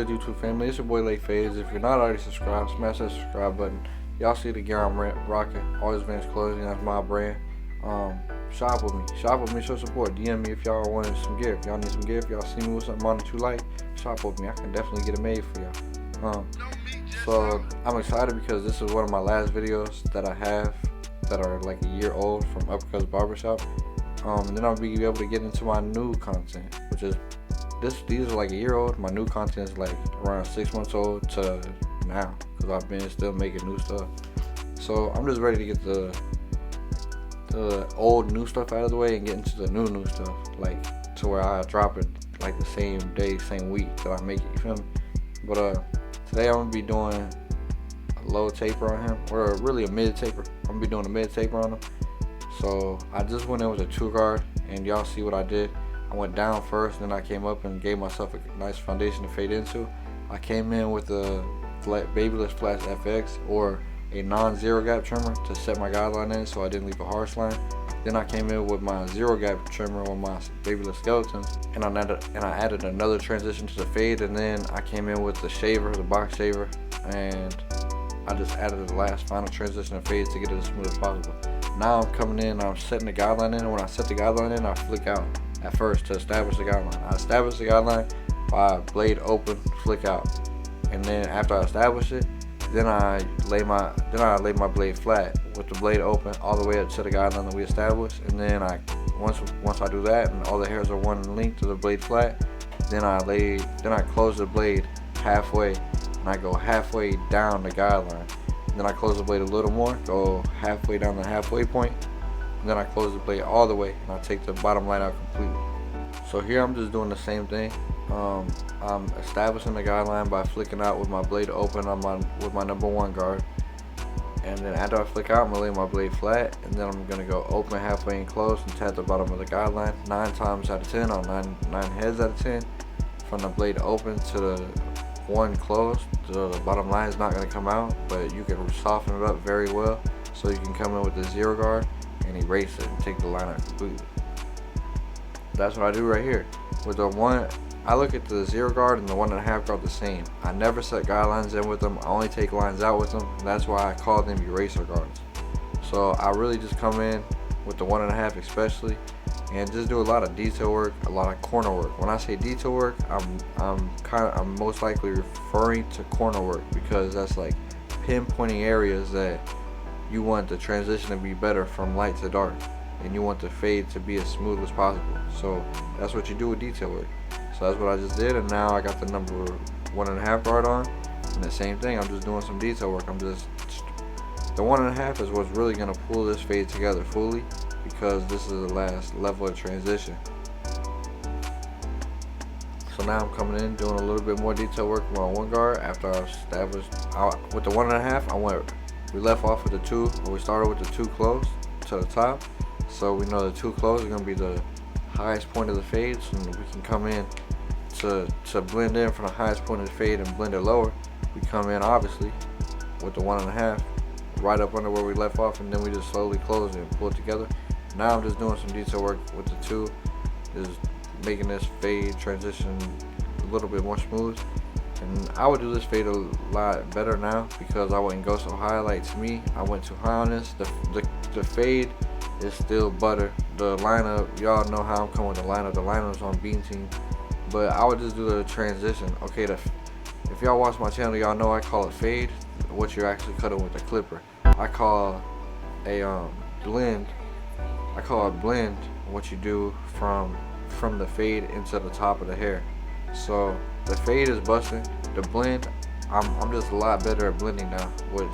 good, YouTube family? It's your boy Late Fades. If you're not already subscribed, smash that subscribe button. Y'all see the gear I'm rocking. Always Vince Clothing, that's my brand. Shop with me, show support. DM me if y'all want some gear. If y'all need some gear, if y'all see me with something on that you like, shop with me. I can definitely get it made for y'all. So I'm excited because this is one of my last videos that I have that are like a year old from Uppercuts Barbershop. And then I'll be able to get into my new content, which is these are like a year old. My new content is like around 6 months old to now, because I've been still making new stuff. So I'm just ready to get the old new stuff out of the way and get into the new stuff, like to where I drop it like the same day, same week that I make it, you feel me? But today I'm gonna be doing a low taper on him, or really a mid taper. I'm gonna be doing a mid taper on him. So I just went in with a 2-guard, and y'all see what I did. I went down first, then I came up and gave myself a nice foundation to fade into. I came in with a Babyliss Flash FX, or a non-zero gap trimmer to set my guideline in so I didn't leave a harsh line. Then I came in with my zero gap trimmer on my Babyliss Skeletons, and I added another transition to the fade, and then I came in with the shaver, the box shaver, and I just added the last final transition to fade to get it as smooth as possible. Now I'm coming in, I'm setting the guideline in, and when I set the guideline in, I flick out at first to establish the guideline. I establish the guideline by blade open, flick out, and then after I establish it, then I lay my blade flat with the blade open all the way up to the guideline that we established. And then once I do that and all the hairs are one length to the blade flat, then I close the blade halfway, and I go halfway down the guideline. And then I close the blade a little more, go halfway down the halfway point, and then I close the blade all the way, and I take the bottom line out completely. So here I'm just doing the same thing. I'm establishing the guideline by flicking out with my blade open with my number 1 guard, and then after I flick out, I'm gonna lay my blade flat, and then I'm gonna go open halfway and close and tap the bottom of the guideline 9 times out of 10, or 9 heads out of 10. From the blade open to the 1 closed, the bottom line is not gonna come out, but you can soften it up very well, so you can come in with the 0 guard and erase it and take the line out completely. That's what I do right here. With the one, I look at the 0 guard and the 1.5 guard the same. I never set guidelines in with them. I only take lines out with them, and that's why I call them eraser guards. So I really just come in with the 1.5 especially, and just do a lot of detail work, a lot of corner work. When I say detail work, I'm most likely referring to corner work, because that's like pinpointing areas that you want the transition to be better from light to dark, and you want the fade to be as smooth as possible. So that's what you do with detail work. So that's what I just did, and now I got the number 1.5 guard on, and the same thing, I'm just doing some detail work. The 1.5 is what's really gonna pull this fade together fully, because this is the last level of transition. So now I'm coming in doing a little bit more detail work with my 1 guard. After I established with the 1.5, we left off with the 2, or we started with the 2 close to the top. So we know the 2 close is gonna be the highest point of the fade, so we can come in to blend in from the highest point of the fade and blend it lower. We come in obviously with the 1.5 right up under where we left off, and then we just slowly close it and pull it together. Now I'm just doing some detail work with the 2, just making this fade transition a little bit more smooth. And I would do this fade a lot better now, because I wouldn't go so high. Like, to me, I went too high on this. The fade is still butter. The lineup, y'all know how I'm coming with the lineup. The linup's on Beam Team, but I would just do the transition. Okay, if y'all watch my channel, y'all know I call it fade, what you're actually cutting with a clipper. I call a blend. I call it blend what you do from the fade into the top of the hair. So the fade is busting. The blend, I'm just a lot better at blending now, which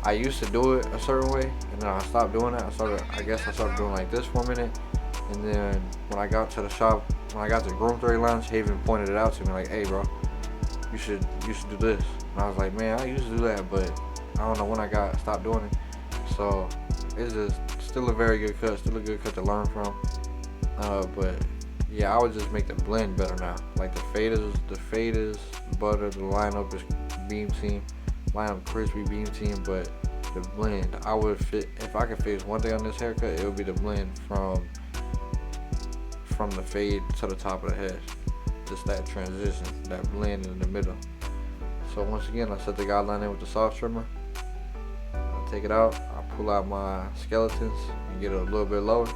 I used to do it a certain way, and then I stopped doing that. I guess I started doing like this for a minute, and then when I got to the shop, when I got to Groom Theory Lounge, he even pointed it out to me, like, "Hey, bro, you should do this." And I was like, "Man, I used to do that, but I don't know when I stopped doing it." So it's just still a very good cut, still a good cut to learn from. But yeah, I would just make the blend better now. Like the fade is butter, the lineup is Beam Team, lineup crispy Beam Team, but the blend, I would fit, if I could fix one thing on this haircut, it would be the blend from the fade to the top of the head. just that transition, that blend in the middle. So once again, I set the guideline in with the soft trimmer. I take it out, I pull out my skeletons and get it a little bit lower.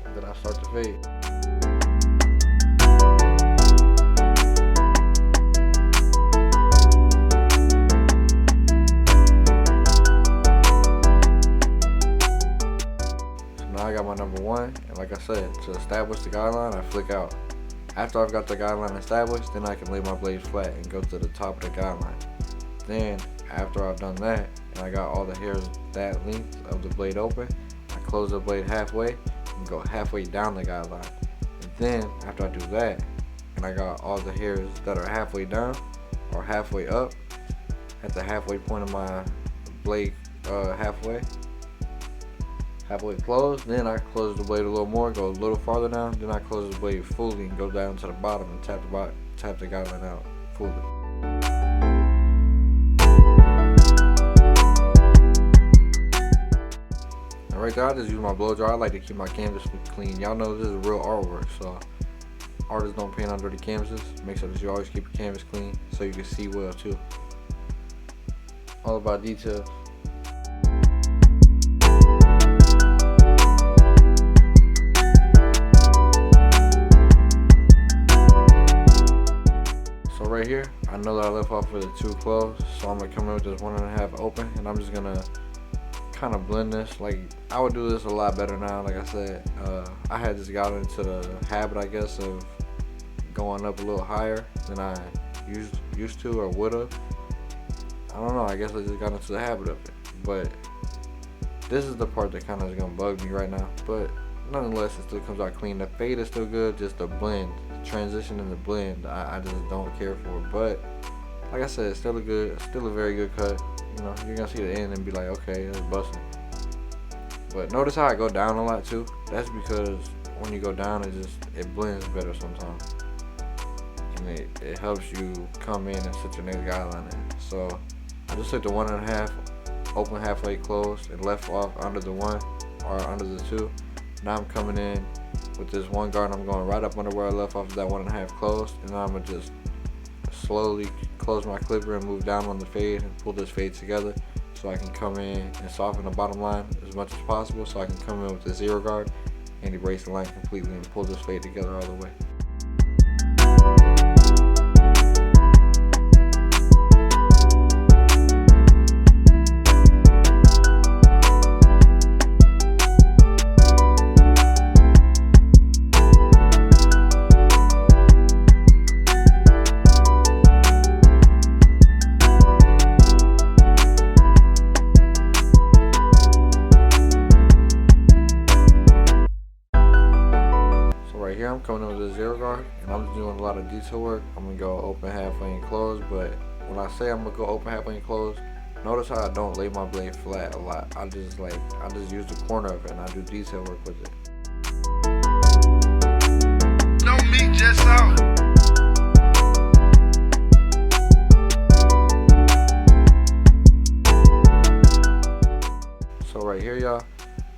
And then I start to fade. I got my number one, and like I said, to establish the guideline, I flick out. After I've got the guideline established, then I can lay my blade flat and go to the top of the guideline. Then, after I've done that, and I got all the hairs that length of the blade open, I close the blade halfway and go halfway down the guideline. And then, after I do that, and I got all the hairs that are halfway down or halfway up, at the halfway point of my blade halfway closed, then I close the blade a little more, go a little farther down, then I close the blade fully and go down to the bottom and tap the guideline out fully. And right there, I just use my blow dryer. I like to keep my canvas clean. Y'all know this is real artwork, so artists don't paint on dirty canvases. Make sure that you always keep your canvas clean so you can see well too. All about details. Right here, I know that I left off with the 2 closed, so I'm gonna come in with this 1.5 open, and I'm just gonna kind of blend this. Like, I would do this a lot better now. Like I said, I had just got into the habit, I guess, of going up a little higher than I used to or would have. I don't know, I guess I just got into the habit of it. But this is the part that kind of is gonna bug me right now. But nonetheless, it still comes out clean. The fade is still good, just the blend, the transition in the blend, I just don't care for. But like I said, it's still a very good cut. You know, you're gonna see the end and be like, okay, that's busting. But notice how I go down a lot too. That's because when you go down, it blends better sometimes, and it helps you come in and set your next guideline in. So I just took the 1.5 open, halfway closed, and left off under the 1 or under the 2. Now I'm coming in with this 1 guard, and I'm going right up under where I left off of that 1.5 closed, and then I'm gonna just slowly close my clipper and move down on the fade and pull this fade together so I can come in and soften the bottom line as much as possible, so I can come in with the 0 guard and erase the line completely and pull this fade together all the way. Here I'm coming in with a 0 guard, and I'm just doing a lot of detail work. I'm gonna go open, halfway, and close. But when I say I'm gonna go open, halfway, and close, notice how I don't lay my blade flat a lot. I just use the corner of it and I do detail work with it. No meat, just out. So right here, y'all.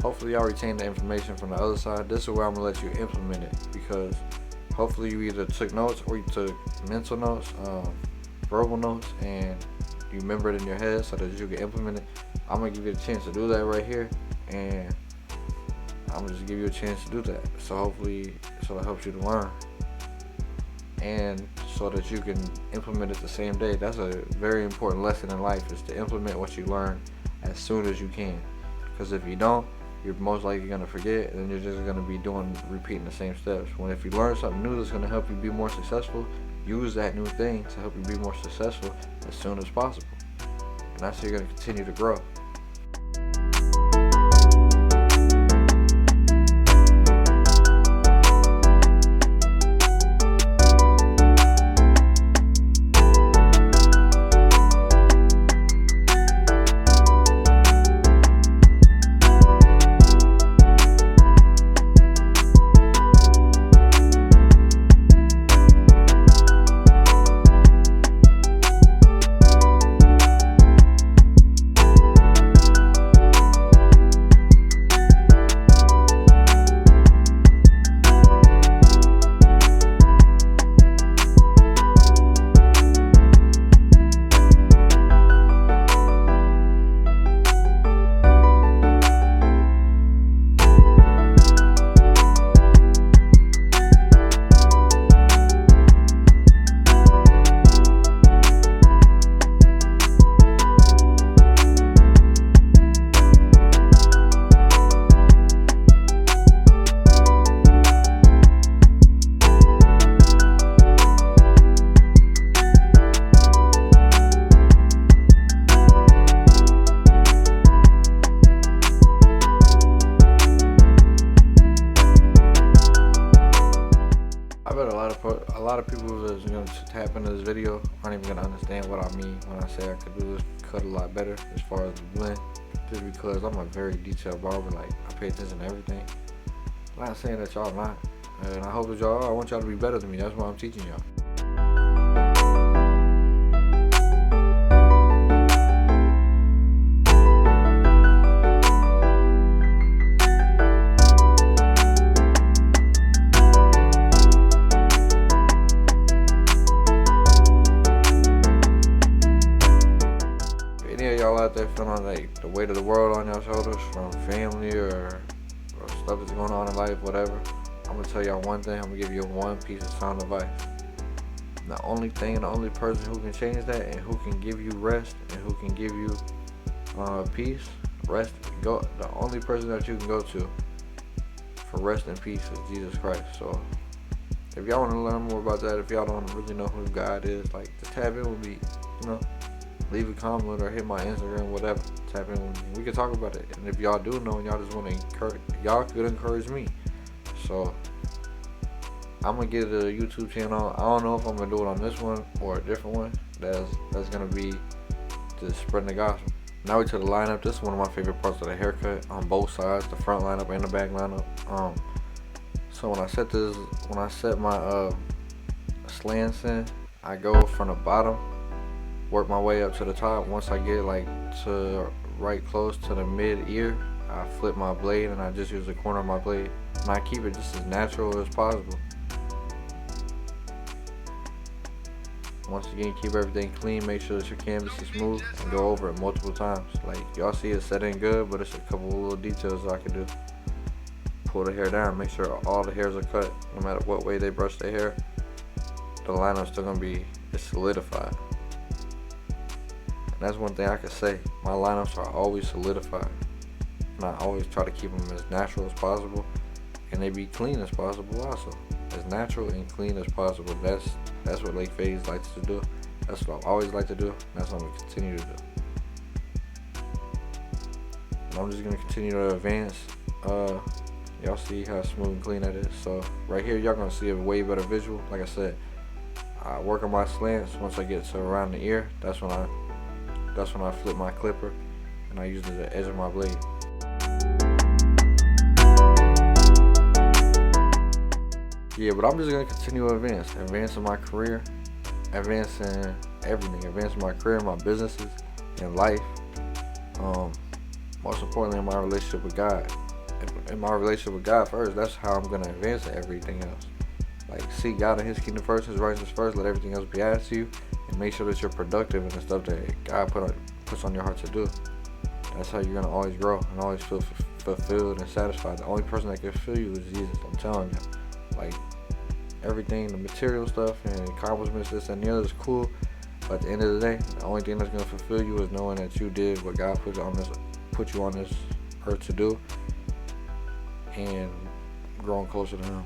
Hopefully y'all retain the information from the other side. This is where I'm gonna let you implement it, because hopefully you either took notes or you took mental notes, verbal notes, and you remember it in your head so that you can implement it. I'm gonna give you a chance to do that right here, and I'm gonna just give you a chance to do that. So hopefully, so it helps you to learn, and so that you can implement it the same day. That's a very important lesson in life, is to implement what you learn as soon as you can. Because if you don't, you're most likely going to forget, and then you're just going to be repeating the same steps. When if you learn something new that's going to help you be more successful, use that new thing to help you be more successful as soon as possible. And that's how you're going to continue to grow. them to tap into this video aren't even gonna understand what I mean when I say I could do this cut a lot better as far as the blend. Just because I'm a very detailed barber, like I pay attention to everything. I'm not saying that y'all not, and I hope that y'all are. I want y'all to be better than me. That's why I'm teaching y'all. Y'all out there feeling like the weight of the world on your shoulders from family or stuff that's going on in life, whatever, I'm gonna tell y'all one thing. I'm gonna give you one piece of sound advice. The only thing and the only person who can change that and who can give you rest and who can give you peace, rest, the only person that you can go to for rest and peace is Jesus Christ. So if y'all want to learn more about that, if y'all don't really know who God is, like, just tap in with me, leave a comment or hit my Instagram, whatever. Tap in with me. We can talk about it. And if y'all do know and y'all just want to encourage, y'all could encourage me. So I'm gonna get a YouTube channel. I don't know if I'm gonna do it on this one or a different one. That's gonna be just spreading the gospel. Now we to the lineup. This is one of my favorite parts of the haircut on both sides, the front lineup and the back lineup. So when I set my slants in, I go from the bottom, work my way up to the top. Once I get like to right close to the mid ear, I flip my blade and I just use the corner of my blade, and I keep it just as natural as possible. Once again, keep everything clean, make sure that your canvas is smooth, and go over it multiple times. Like, y'all see it set in good, but it's a couple of little details I can do. Pull the hair down, make sure all the hairs are cut. No matter what way they brush their hair, the lineup's still gonna be solidified. And that's one thing I can say. My lineups are always solidified. And I always try to keep them as natural as possible. And they be clean as possible also. As natural and clean as possible. That's what Lake Phase likes to do. That's what I've always liked to do. And that's what I'm going to continue to do. And I'm just going to continue to advance. Y'all see how smooth and clean that is. So right here, y'all going to see a way better visual. Like I said, I work on my slants. Once I get to around the ear, that's when I flip my clipper and I use it as the edge of my blade. Yeah, but I'm just gonna continue to advancing my career, advancing everything, advancing my career, my businesses, and life. Most importantly, in my relationship with God. In my relationship with God first, that's how I'm gonna advance everything else. Like, seek God and His kingdom first, His righteousness first. Let everything else be added to you. And make sure that you're productive in the stuff that God puts on your heart to do. That's how you're going to always grow and always feel fulfilled and satisfied. The only person that can fill you is Jesus, I'm telling you. Like, everything, the material stuff and accomplishments, this and the other is cool. But at the end of the day, the only thing that's going to fulfill you is knowing that you did what God put you on this earth to do, and growing closer to Him.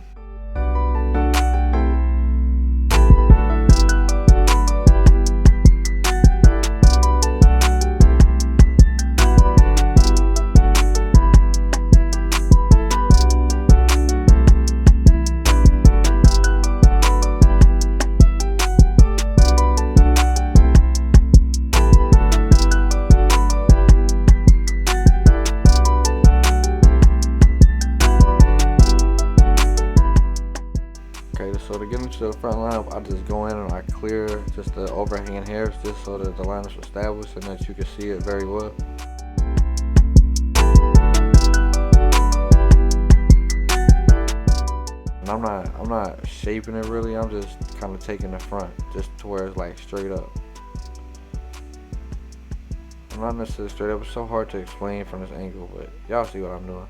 So to get into the front lineup, I just go in and I clear just the overhanging hairs just so that the lineup's established and that you can see it very well. And I'm not shaping it really, I'm just kind of taking the front just to where it's like straight up. I'm not necessarily straight up, it's so hard to explain from this angle, but y'all see what I'm doing.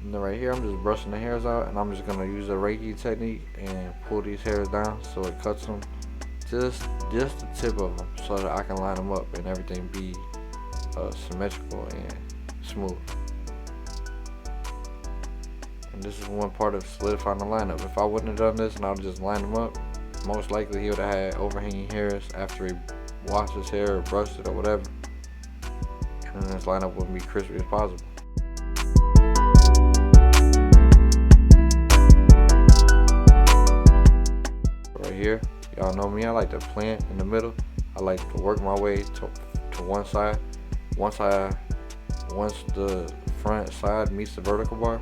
And then right here, I'm just brushing the hairs out, and I'm just gonna use the Reiki technique and pull these hairs down so it cuts them, just the tip of them, so that I can line them up and everything be symmetrical and smooth. And this is one part of solidifying the lineup. If I wouldn't have done this and I would just line them up, most likely he would have had overhanging hairs after he washed his hair or brushed it or whatever, and then this lineup wouldn't be crispy as possible. here. Y'all know me, I like to plant in the middle. I like to work my way to one side. Once the front side meets the vertical bar,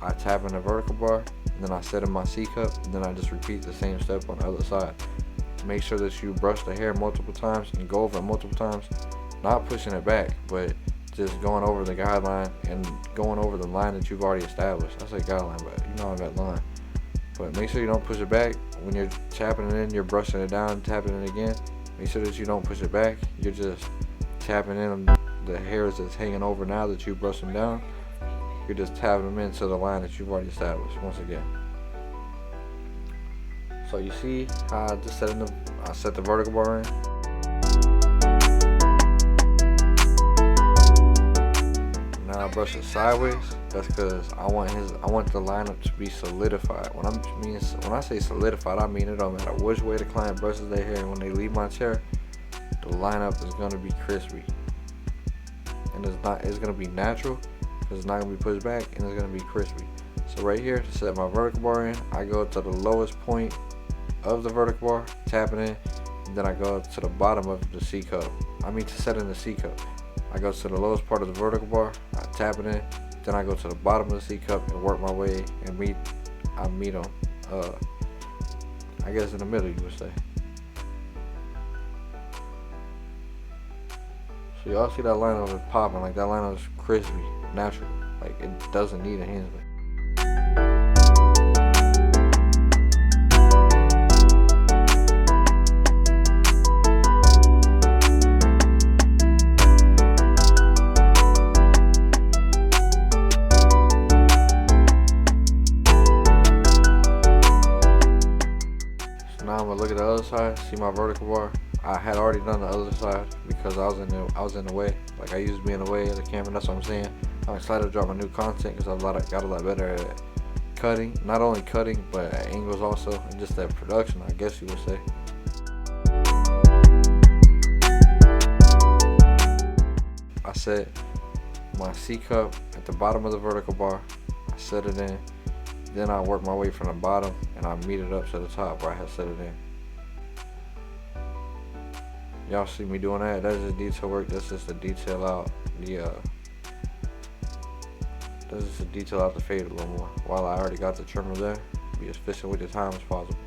I tap in the vertical bar, and then I set in my C cup, and then I just repeat the same step on the other side. Make sure that you brush the hair multiple times and go over it multiple times, not pushing it back, but just going over the guideline and going over the line that you've already established. I say guideline, but you know I meant line. But make sure you don't push it back. When you're tapping it in, you're brushing it down, tapping it again. Make sure that you don't push it back. You're just tapping in the hairs that's hanging over now that you brush them down. You're just tapping them into the line that you've already established once again. So you see how I just set the vertical bar in. Now I brush it sideways. That's because I want the lineup to be solidified. When I say solidified, I mean it don't matter which way the client brushes their hair, and when they leave my chair, the lineup is gonna be crispy. And it's gonna be natural, because it's not gonna be pushed back, and it's gonna be crispy. So right here, to set my vertical bar in, I go to the lowest point of the vertical bar, tap it in, and then I go to the bottom of the C cup. To set in the C cup. I go to the lowest part of the vertical bar, I tap it in, then I go to the bottom of the C cup and work my way and meet them. I guess in the middle, you would say. So y'all see that lineup is popping, like that lineup is crispy, natural, like it doesn't need enhancement. Now I'm gonna look at the other side, see my vertical bar. I had already done the other side because I was in the way. Like I used to be in the way of the camera. That's what I'm saying. I'm excited to drop my new content because I've got a lot better at cutting. Not only cutting, but at angles also, and just that production, I guess you would say. I set my C cup at the bottom of the vertical bar. I set it in. Then I work my way from the bottom and I meet it up to the top where I had set it in. Y'all see me doing that? That's just detail work. That's just to detail out the fade a little more. While I already got the trimmer there, be as efficient with the time as possible.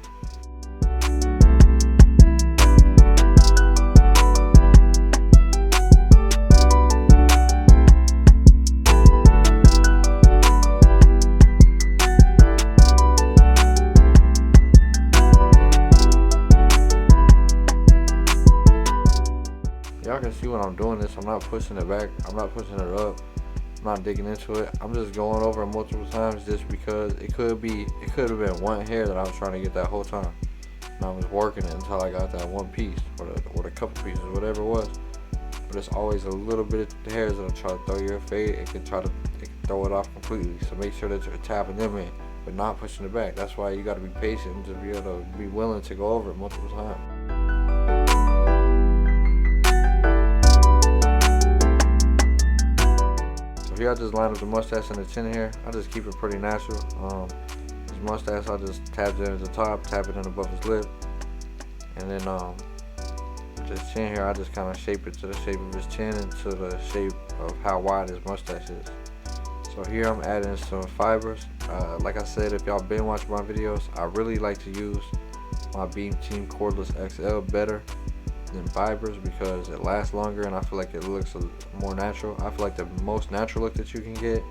Y'all can see when I'm doing this, I'm not pushing it back, I'm not pushing it up, I'm not digging into it. I'm just going over it multiple times just because it could have been one hair that I was trying to get that whole time. And I was working it until I got that one piece or the couple pieces, whatever it was. But it's always a little bit of hairs that'll try to throw your fade. It can throw it off completely. So make sure that you're tapping them in, but not pushing it back. That's why you got to be patient to be able to be willing to go over it multiple times. Here I just line up the mustache and the chin hair. I just keep it pretty natural. His mustache, I just tap it in at the top, tap it in above his lip, and then this chin hair, I just kind of shape it to the shape of his chin and to the shape of how wide his mustache is. So here I'm adding some fibers. Like I said, if y'all been watching my videos, I really like to use my Beam Team Cordless XL better than fibers because it lasts longer and I feel like it looks more natural. I feel like the most natural look that you can get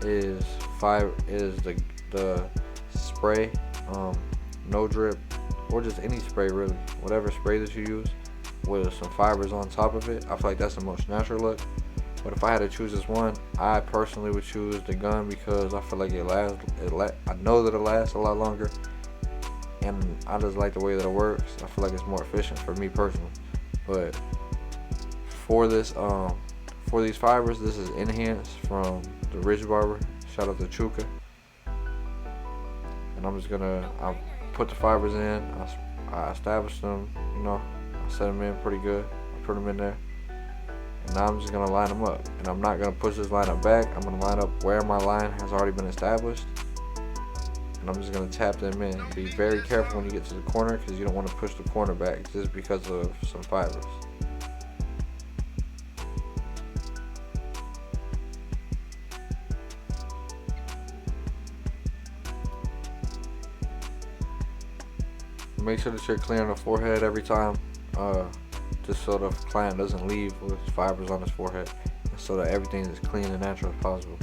is the spray, no drip, or just any spray really, whatever spray that you use with some fibers on top of it. I feel like that's the most natural look. But if I had to choose this one, I personally would choose the gun because I feel like I know that it lasts a lot longer. And I just like the way that it works. I feel like it's more efficient for me personally. But for this, for these fibers, this is Enhanced from the Rich Barber. Shout out to Chuka. And I put the fibers in. I establish them. I set them in pretty good. I put them in there. And now I'm just gonna line them up. And I'm not gonna push this line up back. I'm gonna line up where my line has already been established. and I'm just going to tap them in. Be very careful when you get to the corner because you don't want to push the corner back just because of some fibers. Make sure that you're clearing the forehead every time, just so the client doesn't leave with fibers on his forehead, and so that everything is clean and natural as possible.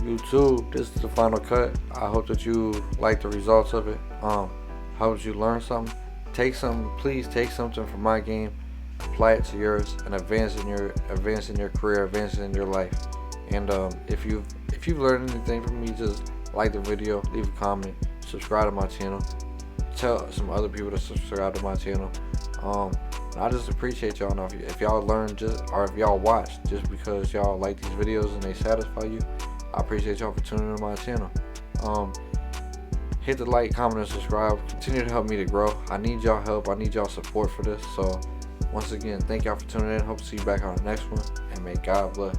YouTube, this is the final cut. I hope that you like the results of it. Hope you learn something. Please take something from my game, apply it to yours, and advance in your career, advance in your life. And if you've learned anything from me, just like the video, leave a comment, subscribe to my channel, tell some other people to subscribe to my channel. I just appreciate y'all. Now, if y'all learn or if y'all watch just because y'all like these videos and they satisfy you, I appreciate y'all for tuning into my channel. Hit the like, comment, and subscribe. Continue to help me to grow. I need y'all help. I need y'all support for this. So once again, thank y'all for tuning in. Hope to see you back on the next one. And may God bless.